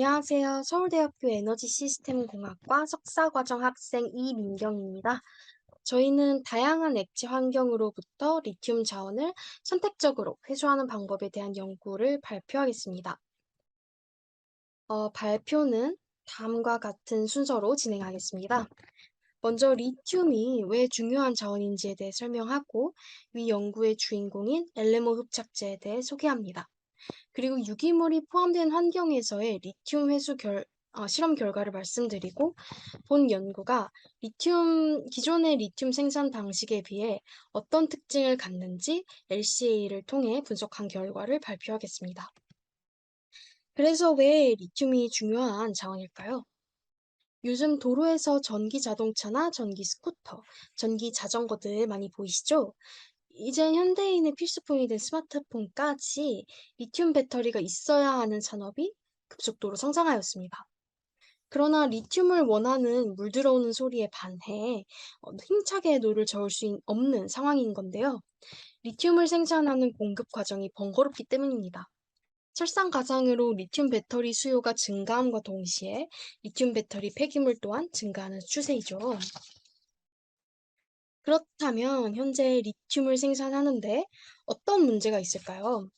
안녕하세요. 서울대학교 에너지시스템공학과 석사과정 학생 이민경입니다. 저희는 다양한 액체 환경으로부터 리튬 자원을 선택적으로 회수하는 방법에 대한 연구를 발표하겠습니다. 발표는 다음과 같은 순서로 진행하겠습니다. 먼저 리튬이 왜 중요한 자원인지에 대해 설명하고 위 연구의 주인공인 엘레모 흡착제에 대해 소개합니다. 그리고 유기물이 포함된 환경에서의 리튬 회수 실험 결과를 말씀드리고 본 연구가 기존의 리튬 생산 방식에 비해 어떤 특징을 갖는지 LCA를 통해 분석한 결과를 발표하겠습니다. 그래서 왜 리튬이 중요한 자원일까요? 요즘 도로에서 전기 자동차나 전기 스쿠터, 전기 자전거들 많이 보이시죠? 이제 현대인의 필수품이 된 스마트폰까지 리튬 배터리가 있어야 하는 산업이 급속도로 성장하였습니다. 그러나 리튬을 원하는 물 들어오는 소리에 반해 힘차게 노를 저을 수 없는 상황인 건데요. 리튬을 생산하는 공급 과정이 번거롭기 때문입니다. 설상가상으로 리튬 배터리 수요가 증가함과 동시에 리튬 배터리 폐기물 또한 증가하는 추세이죠. 그렇다면 현재 리튬을 생산하는데 어떤 문제가 있을까요?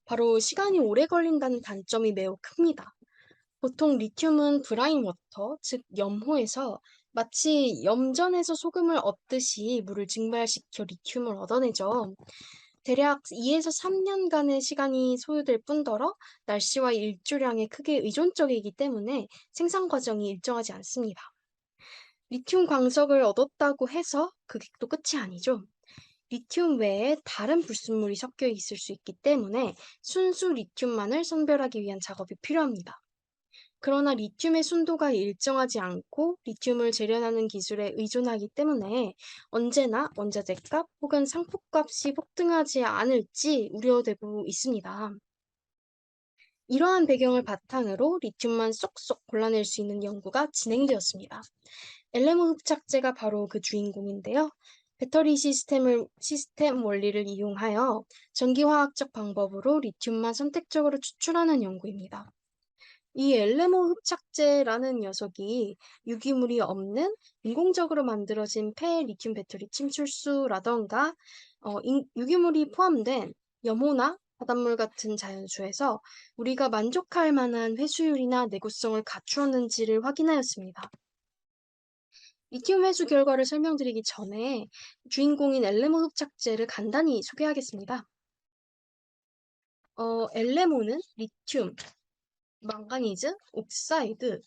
바로 시간이 오래 걸린다는 단점이 매우 큽니다. 보통 리튬은 브라인 워터, 즉 염호에서 마치 염전에서 소금을 얻듯이 물을 증발시켜 리튬을 얻어내죠. 대략 2에서 3년간의 시간이 소요될 뿐더러 날씨와 일조량에 크게 의존적이기 때문에 생산 과정이 일정하지 않습니다. 리튬 광석을 얻었다고 해서 그게 또 끝이 아니죠. 리튬 외에 다른 불순물이 섞여 있을 수 있기 때문에 순수 리튬만을 선별하기 위한 작업이 필요합니다. 그러나 리튬의 순도가 일정하지 않고 리튬을 재련하는 기술에 의존하기 때문에 언제나 원자재 값 혹은 상품값이 폭등하지 않을지 우려되고 있습니다. 이러한 배경을 바탕으로 리튬만 쏙쏙 골라낼 수 있는 연구가 진행되었습니다. 엘레모 흡착제가 바로 그 주인공인데요. 배터리 시스템 원리를 이용하여 전기화학적 방법으로 리튬만 선택적으로 추출하는 연구입니다. 이 엘레모 흡착제라는 녀석이 유기물이 없는 인공적으로 만들어진 폐 리튬 배터리 침출수라던가 유기물이 포함된 염호나 바닷물 같은 자연수에서 우리가 만족할 만한 회수율이나 내구성을 갖추었는지를 확인하였습니다. 리튬 회수 결과를 설명드리기 전에 주인공인 엘레모 흡착제를 간단히 소개하겠습니다. 엘레모는 리튬, 망가니즈, 옥사이드,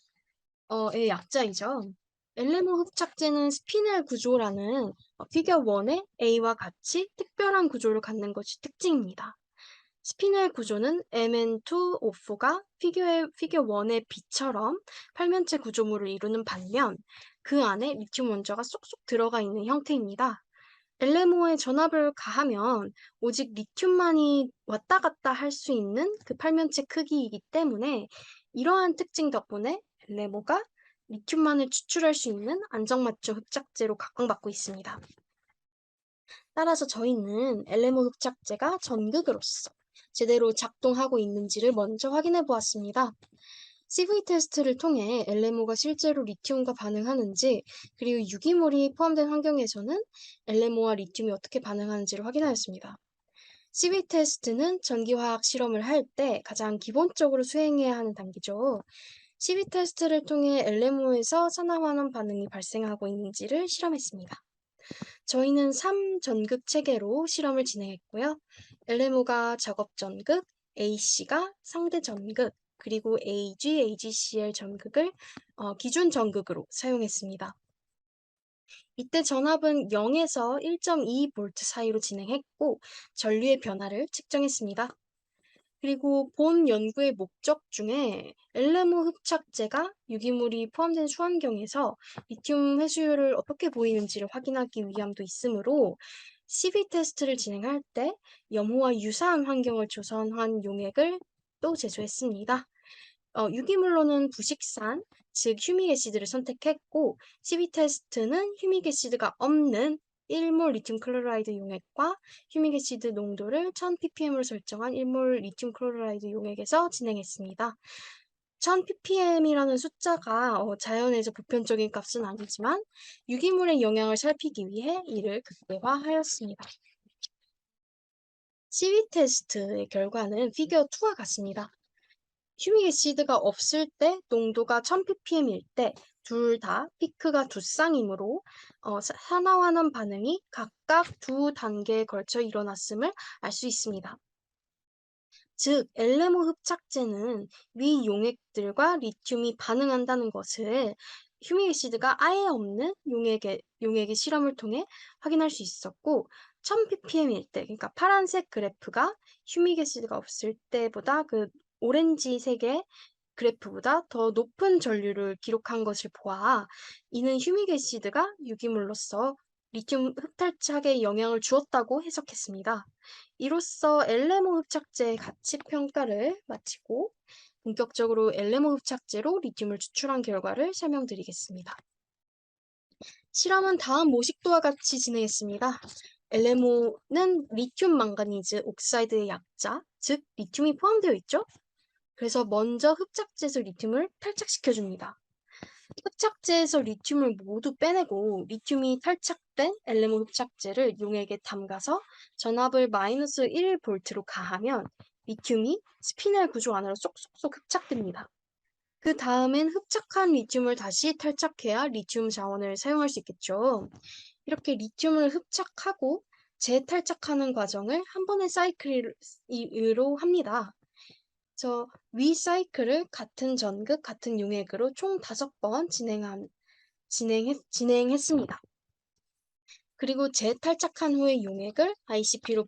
의 약자이죠. 엘레모 흡착제는 스피넬 구조라는 피겨 1의 A와 같이 특별한 구조를 갖는 것이 특징입니다. 스피넬 구조는 Mn2O4가 피겨 1의 B처럼 팔면체 구조물을 이루는 반면 그 안에 리튬 원자가 쏙쏙 들어가 있는 형태입니다. 엘레모에 전압을 가하면 오직 리튬만이 왔다 갔다 할 수 있는 그 팔면체 크기이기 때문에 이러한 특징 덕분에 엘레모가 리튬만을 추출할 수 있는 안정맞춤 흡착제로 각광받고 있습니다. 따라서 저희는 엘레모 흡착제가 전극으로서 제대로 작동하고 있는지를 먼저 확인해 보았습니다. CV 테스트를 통해 엘레모가 실제로 리튬과 반응하는지, 그리고 유기물이 포함된 환경에서는 엘레모와 리튬이 어떻게 반응하는지를 확인하였습니다. CV 테스트는 전기화학 실험을 할 때 가장 기본적으로 수행해야 하는 단계죠. CV 테스트를 통해 엘레모에서 산화환원 반응이 발생하고 있는지를 실험했습니다. 저희는 3전극 체계로 실험을 진행했고요. 엘레모가 작업 전극, A씨가 상대 전극, 그리고 AG, AGCL 전극을 기준 전극으로 사용했습니다. 이때 전압은 0에서 1.2V 사이로 진행했고 전류의 변화를 측정했습니다. 그리고 본 연구의 목적 중에 엘레모 흡착제가 유기물이 포함된 수환경에서 리튬 회수율을 어떻게 보이는지를 확인하기 위함도 있으므로 CV 테스트를 진행할 때 염호와 유사한 환경을 조성한 용액을 또 제조했습니다. 유기물로는 부식산, 즉 휴믹애시드를 선택했고 CV 테스트는 휴믹애시드가 없는 1몰 리튬 클로라이드 용액과 휴믹애시드 농도를 1000ppm으로 설정한 1몰 리튬 클로라이드 용액에서 진행했습니다. 1000ppm이라는 숫자가 자연에서 보편적인 값은 아니지만 유기물의 영향을 살피기 위해 이를 극대화하였습니다. 시위 테스트의 결과는 피겨 2와 같습니다. 휴믹 애시드가 없을 때 농도가 1000ppm일 때 둘 다 피크가 두 쌍이므로 산화환원 반응이 각각 두 단계에 걸쳐 일어났음을 알 수 있습니다. 즉, 엘레모 흡착제는 위 용액들과 리튬이 반응한다는 것을 휴믹 애시드가 아예 없는 용액의 실험을 통해 확인할 수 있었고 1000ppm일 때, 그러니까 파란색 그래프가 휴믹 애시드가 없을 때보다 그 오렌지색의 그래프보다 더 높은 전류를 기록한 것을 보아 이는 휴믹 애시드가 유기물로서 리튬 흡탈착에 영향을 주었다고 해석했습니다. 이로써 엘레모 흡착제의 가치 평가를 마치고 본격적으로 엘레모 흡착제로 리튬을 추출한 결과를 설명드리겠습니다. 실험은 다음 모식도와 같이 진행했습니다. 엘레모는 리튬 망가니즈 옥사이드의 약자, 즉 리튬이 포함되어 있죠? 그래서 먼저 흡착제에서 리튬을 탈착시켜줍니다. 흡착제에서 리튬을 모두 빼내고 리튬이 탈착된 엘레모 흡착제를 용액에 담가서 전압을 마이너스 1V로 가하면 리튬이 스피넬 구조 안으로 쏙쏙쏙 흡착됩니다. 그 다음엔 흡착한 리튬을 다시 탈착해야 리튬 자원을 사용할 수 있겠죠. 이렇게 리튬을 흡착하고 재탈착하는 과정을 한 번의 사이클로 합니다. 위 사이클을 같은 전극, 같은 용액으로 총 5번 진행했습니다. 그리고 재탈착한 후의 용액을 ICP로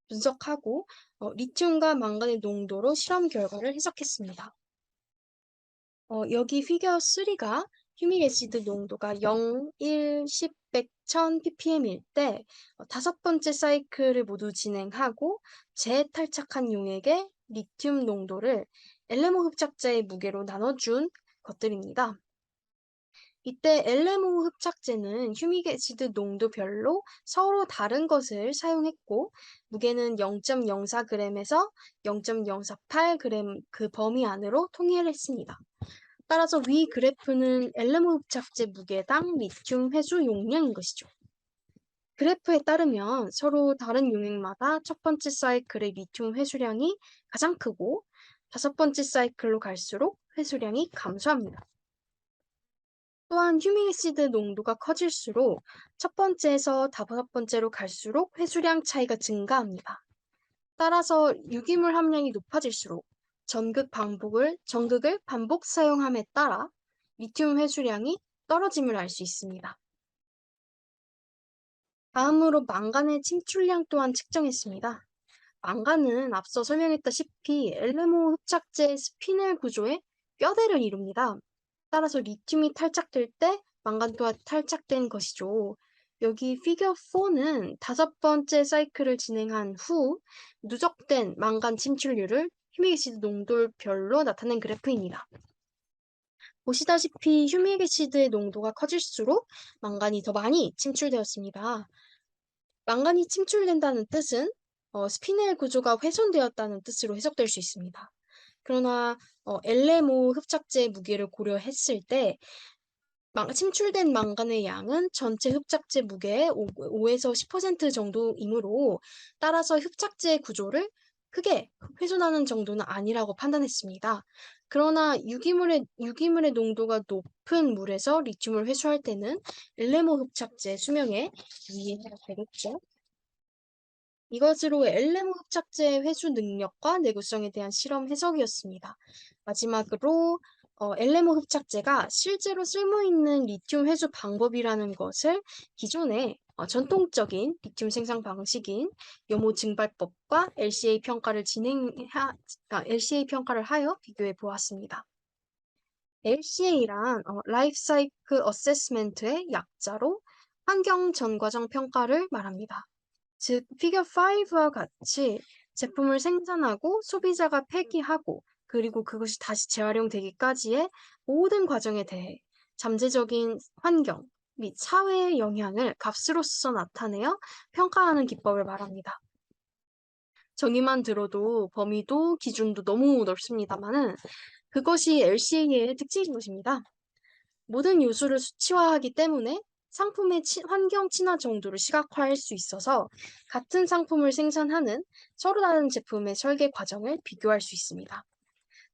분석하고 리튬과 망간의 농도로 실험 결과를 해석했습니다. 여기 피겨 3가 휴믹 애시드 농도가 0, 1, 10, 100, 1000 ppm일 때 5번째 사이클을 모두 진행하고 재탈착한 용액의 리튬 농도를 엘레모 흡착제의 무게로 나눠준 것들입니다. 이때 엘레모 흡착제는 휴믹 애시드 농도별로 서로 다른 것을 사용했고 무게는 0.04g에서 0.048g 그 범위 안으로 통일했습니다. 따라서 위 그래프는 엘레모 흡착제 무게당 리튬 회수 용량인 것이죠. 그래프에 따르면 서로 다른 용액마다 첫 번째 사이클의 리튬 회수량이 가장 크고 5번째 사이클로 갈수록 회수량이 감소합니다. 또한 휴믹 애시드 농도가 커질수록 첫 번째에서 5번째로 갈수록 회수량 차이가 증가합니다. 따라서 유기물 함량이 높아질수록 전극을 반복 사용함에 따라 리튬 회수량이 떨어짐을 알 수 있습니다. 다음으로 망간의 침출량 또한 측정했습니다. 망간은 앞서 설명했다시피 엘레모 흡착제 스피넬 구조의 뼈대를 이룹니다. 따라서 리튬이 탈착될 때 망간 또한 탈착된 것이죠. 여기 피겨 4는 5번째 사이클을 진행한 후 누적된 망간 침출률을 휴믹 애시드 농도별로 나타낸 그래프입니다. 보시다시피 휴믹 애시드의 농도가 커질수록 망간이 더 많이 침출되었습니다. 망간이 침출된다는 뜻은 스피넬 구조가 훼손되었다는 뜻으로 해석될 수 있습니다. 그러나 엘레모 흡착제 무게를 고려했을 때 침출된 망간의 양은 전체 흡착제 무게의 5에서 10% 정도이므로 따라서 흡착제 구조를 크게 훼손하는 정도는 아니라고 판단했습니다. 그러나 유기물의 농도가 높은 물에서 리튬을 회수할 때는 엘레모 흡착제 수명에 유의해야 되겠죠. 이것으로 엘레모 흡착제의 회수 능력과 내구성에 대한 실험 해석이었습니다. 마지막으로 엘레모 흡착제가 실제로 쓸모있는 리튬 회수 방법이라는 것을 기존의 전통적인 리튬 생산 방식인 염호 증발법과 LCA 평가를 하여 비교해 보았습니다. LCA란 라이프 사이클 어세스먼트의 약자로 환경 전과정 평가를 말합니다. 즉, 피겨 5와 같이 제품을 생산하고 소비자가 폐기하고 그리고 그것이 다시 재활용되기까지의 모든 과정에 대해 잠재적인 환경 및 사회의 영향을 값으로써 나타내어 평가하는 기법을 말합니다. 정의만 들어도 범위도 기준도 너무 넓습니다만은 그것이 LCA의 특징인 것입니다. 모든 요소를 수치화하기 때문에 상품의 환경 친화 정도를 시각화할 수 있어서 같은 상품을 생산하는 서로 다른 제품의 설계 과정을 비교할 수 있습니다.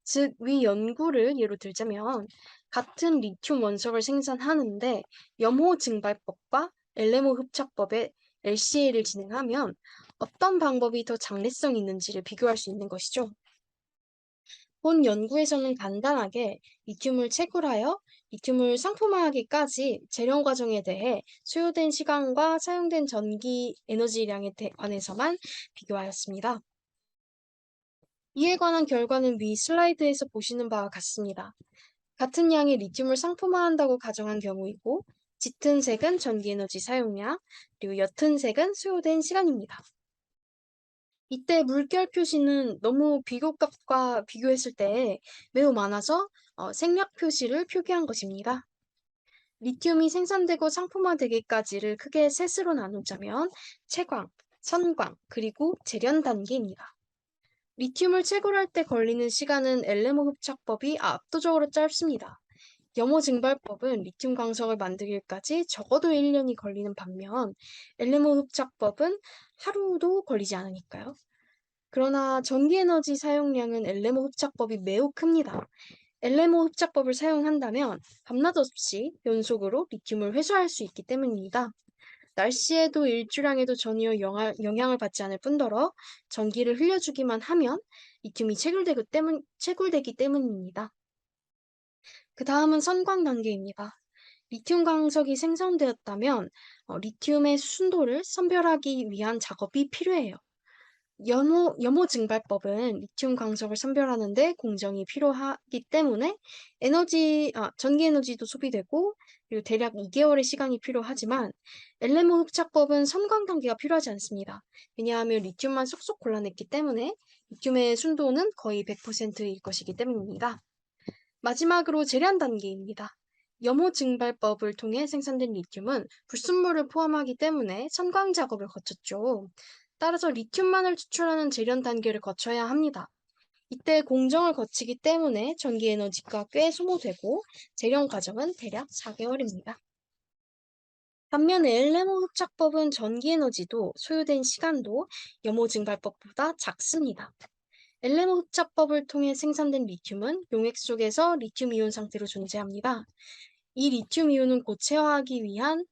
즉, 위 연구를 예로 들자면 같은 리튬 원석을 생산하는데 염호 증발법과 LMO 흡착법의 LCA를 진행하면 어떤 방법이 더 장래성이 있는지를 비교할 수 있는 것이죠. 본 연구에서는 간단하게 리튬을 채굴하여 리튬을 상품화하기까지 재련 과정에 대해 소요된 시간과 사용된 전기 에너지량에 관해서만 비교하였습니다. 이에 관한 결과는 위 슬라이드에서 보시는 바와 같습니다. 같은 양의 리튬을 상품화한다고 가정한 경우이고, 짙은 색은 전기에너지 사용량, 그리고 옅은 색은 소요된 시간입니다. 이때 물결 표시는 너무 비교값과 비교했을 때 매우 많아서 생략 표시를 표기한 것입니다. 리튬이 생산되고 상품화되기까지를 크게 셋으로 나누자면 채광, 선광, 그리고 재련 단계입니다. 리튬을 채굴할 때 걸리는 시간은 LMO 흡착법이 압도적으로 짧습니다. 염호 증발법은 리튬 광석을 만들기까지 적어도 1년이 걸리는 반면 LMO 흡착법은 하루도 걸리지 않으니까요. 그러나 전기에너지 사용량은 LMO 흡착법이 매우 큽니다. LMO 흡착법을 사용한다면 밤낮 없이 연속으로 리튬을 회수할 수 있기 때문입니다. 날씨에도 일조량에도 전혀 영향을 받지 않을 뿐더러 전기를 흘려주기만 하면 리튬이 채굴되기 때문입니다. 그 다음은 선광 단계입니다. 리튬 광석이 생성되었다면 리튬의 순도를 선별하기 위한 작업이 필요해요. 염호 증발법은 리튬 광석을 선별하는데 공정이 필요하기 때문에 전기 에너지도 소비되고 그리고 대략 2개월의 시간이 필요하지만 LMO 흡착법은 선광 단계가 필요하지 않습니다. 왜냐하면 리튬만 쏙쏙 골라냈기 때문에 리튬의 순도는 거의 100%일 것이기 때문입니다. 마지막으로 재련 단계입니다. 염호 증발법을 통해 생산된 리튬은 불순물을 포함하기 때문에 선광 작업을 거쳤죠. 따라서 리튬만을 추출하는 재련 단계를 거쳐야 합니다. 이때 공정을 거치기 때문에 전기 에너지가 꽤 소모되고 재련 과정은 대략 4개월입니다. 반면에 LMO 흡착법은 전기 에너지도 소요된 시간도 염호 증발법보다 작습니다. LMO 흡착법을 통해 생산된 리튬은 용액 속에서 리튬 이온 상태로 존재합니다. 이 리튬 이온은 고체화하기 위한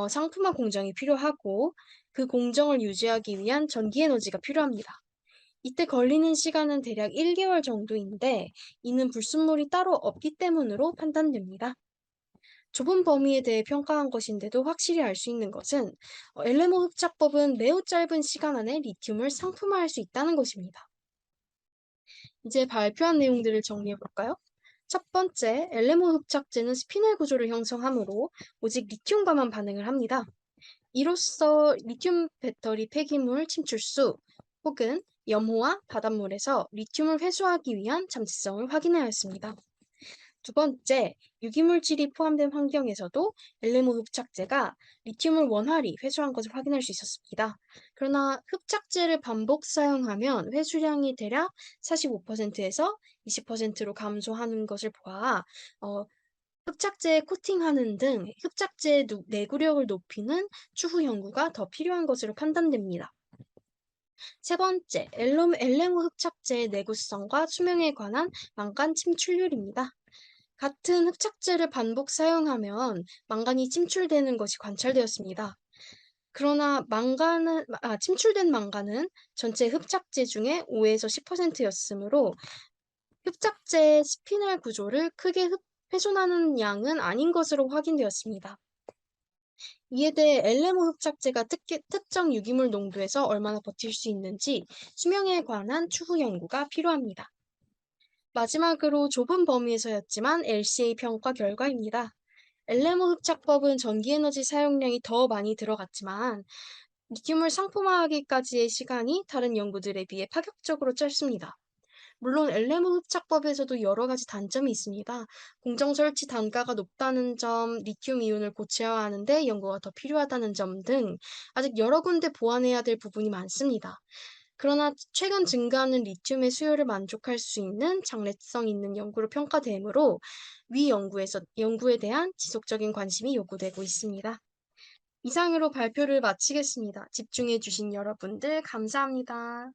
상품화 공정이 필요하고 그 공정을 유지하기 위한 전기 에너지가 필요합니다. 이때 걸리는 시간은 대략 1개월 정도인데 이는 불순물이 따로 없기 때문으로 판단됩니다. 좁은 범위에 대해 평가한 것인데도 확실히 알 수 있는 것은 LMO 흡착법은 매우 짧은 시간 안에 리튬을 상품화할 수 있다는 것입니다. 이제 발표한 내용들을 정리해 볼까요? 첫 번째, LMO 흡착제는 스피넬 구조를 형성하므로 오직 리튬과만 반응을 합니다. 이로써 리튬 배터리 폐기물 침출수 혹은 염호와 바닷물에서 리튬을 회수하기 위한 잠재성을 확인하였습니다. 두 번째, 유기물질이 포함된 환경에서도 LMO 흡착제가 리튬을 원활히 회수한 것을 확인할 수 있었습니다. 그러나 흡착제를 반복 사용하면 회수량이 대략 45%에서 20%로 감소하는 것을 보아 흡착제에 코팅하는 등 흡착제의 내구력을 높이는 추후 연구가 더 필요한 것으로 판단됩니다. 세 번째, LMO 흡착제의 내구성과 수명에 관한 망간 침출률입니다. 같은 흡착제를 반복 사용하면 망간이 침출되는 것이 관찰되었습니다. 그러나 침출된 망간은 전체 흡착제 중에 5에서 10%였으므로 흡착제의 스피넬 구조를 크게 훼손하는 양은 아닌 것으로 확인되었습니다. 이에 대해 LMO 흡착제가 특정 유기물 농도에서 얼마나 버틸 수 있는지 수명에 관한 추후 연구가 필요합니다. 마지막으로 좁은 범위에서였지만 LCA 평가 결과입니다. LMO 흡착법은 전기에너지 사용량이 더 많이 들어갔지만 리튬을 상품화하기까지의 시간이 다른 연구들에 비해 파격적으로 짧습니다. 물론 LMO 흡착법에서도 여러 가지 단점이 있습니다. 공정 설치 단가가 높다는 점, 리튬 이온을 고체화하는 데 연구가 더 필요하다는 점 등 아직 여러 군데 보완해야 될 부분이 많습니다. 그러나 최근 증가하는 리튬의 수요를 만족할 수 있는 장래성 있는 연구로 평가되므로 위 연구에 대한 지속적인 관심이 요구되고 있습니다. 이상으로 발표를 마치겠습니다. 집중해 주신 여러분들 감사합니다.